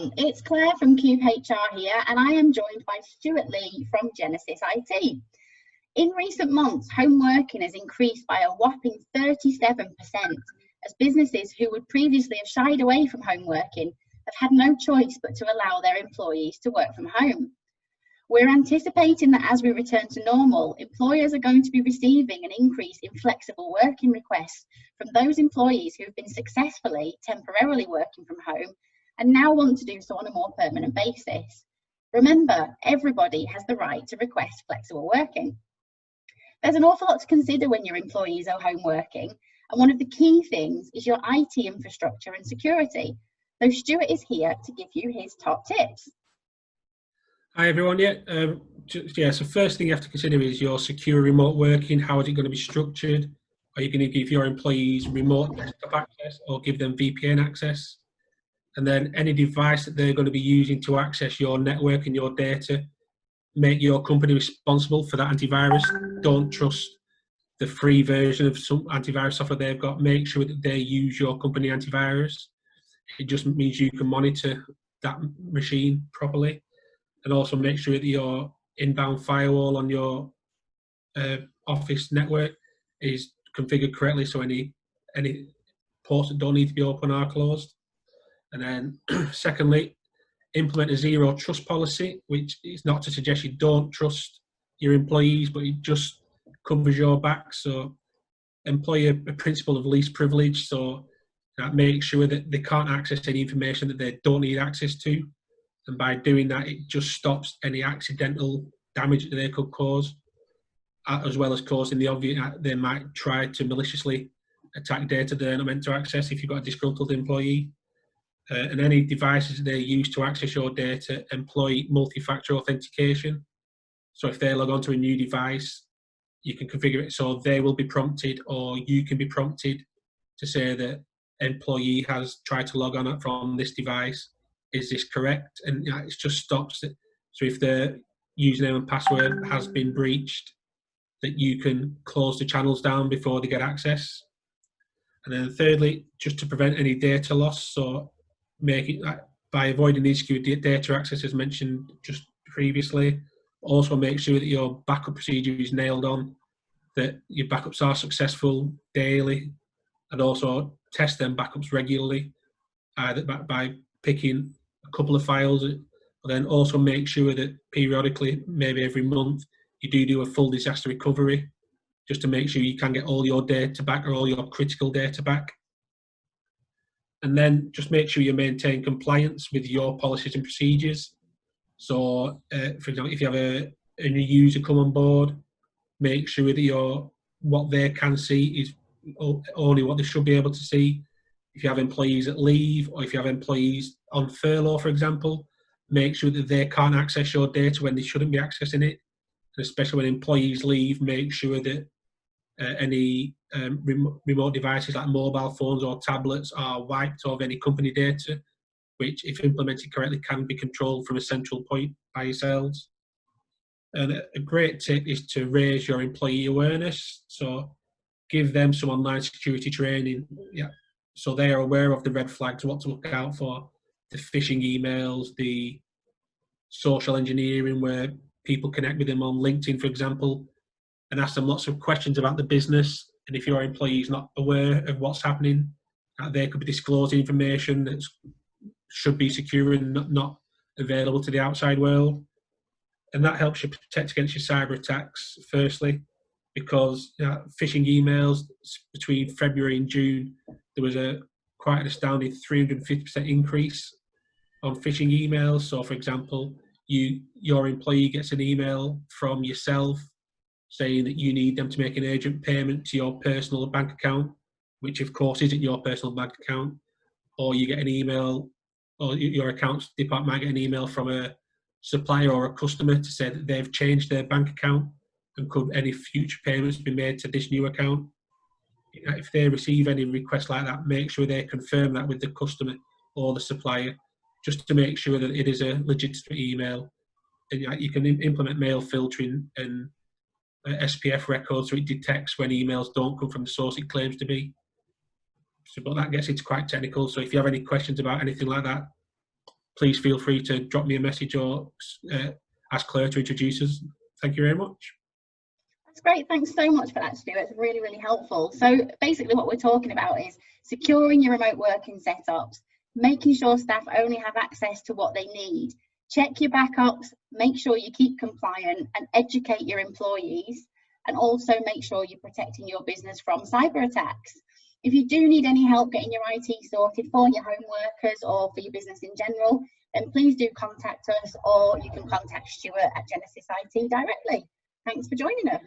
It's Claire from Cube HR here, and I am joined by Stuart Lee from Genesis IT. In recent months, home working has increased by a whopping 37%, as businesses who would previously have shied away from home working have had no choice but to allow their employees to work from home. We're anticipating that as we return to normal, employers are going to be receiving an increase in flexible working requests from those employees who have been successfully temporarily working from home and now want to do so on a more permanent basis. Remember, everybody has the right to request flexible working. There's an awful lot to consider when your employees are home working, and one of the key things is your IT infrastructure and security. So Stuart is here to give you his top tips. Hi everyone. So first thing you have to consider is your secure remote working. How is it going to be structured? Are you going to give your employees remote desktop access or give them VPN access? And then any device that they're going to be using to access your network and your data, make your company responsible for that antivirus. Don't trust the free version of some antivirus software they've got. Make sure that they use your company antivirus. It just means you can monitor that machine properly. And also make sure that your inbound firewall on your office network is configured correctly, so any ports that don't need to be open are closed. And then secondly, implement a zero trust policy, which is not to suggest you don't trust your employees, but it just covers your back. So employ a principle of least privilege, so that makes sure that they can't access any information that they don't need access to. And by doing that, it just stops any accidental damage that they could cause, as well as causing the obvious. They might try to maliciously attack data they're not meant to access if you've got a disgruntled employee. And any devices they use to access your data employ multi-factor authentication. So if they log onto a new device, you can configure it so they will be prompted, or you can be prompted to say that employee has tried to log on from this device. Is this correct? And it just stops it. So if their username and password has been breached, that you can close the channels down before they get access. And then thirdly, just to prevent any data loss, so make it by avoiding the insecure data access as mentioned just previously. Also make sure that your backup procedure is nailed on, that your backups are successful daily, and also test them backups regularly, either by picking a couple of files, and then also make sure that periodically, maybe every month, you do a full disaster recovery, just to make sure you can get all your data back or all your critical data back. And then just make sure you maintain compliance with your policies and procedures. So, for example, if you have a new user come on board, make sure that what they can see is only what they should be able to see. If you have employees that leave, or if you have employees on furlough, for example, make sure that they can't access your data when they shouldn't be accessing it. And especially when employees leave, make sure that any remote devices like mobile phones or tablets are wiped of any company data, which, if implemented correctly, can be controlled from a central point by yourselves. And a great tip is to raise your employee awareness. So give them some online security training, so they are aware of the red flags, what to look out for, the phishing emails, the social engineering where people connect with them on LinkedIn, for example, and ask them lots of questions about the business. And if your employee is not aware of what's happening, they could be disclosing information that should be secure and not available to the outside world. And that helps you protect against your cyber attacks, firstly, because phishing emails between February and June, there was quite an astounding 350% increase on phishing emails. So, for example, your employee gets an email from yourself saying that you need them to make an urgent payment to your personal bank account, which of course isn't your personal bank account, or you get an email, or your accounts department might get an email from a supplier or a customer to say that they've changed their bank account and could any future payments be made to this new account. If they receive any requests like that, make sure they confirm that with the customer or the supplier, just to make sure that it is a legitimate email. And you can implement mail filtering and SPF records so it detects when emails don't come from the source it claims to be. So, but that gets into quite technical. So if you have any questions about anything like that, please feel free to drop me a message or ask Claire to introduce us. Thank you very much. That's great. Thanks so much for that, Stuart. It's really, really helpful. So basically what we're talking about is securing your remote working setups, making sure staff only have access to what they need, check your backups, make sure you keep compliant and educate your employees, and also make sure you're protecting your business from cyber attacks. If you do need any help getting your IT sorted for your home workers or for your business in general, then please do contact us, or you can contact Stuart at Genesis IT directly. Thanks for joining us.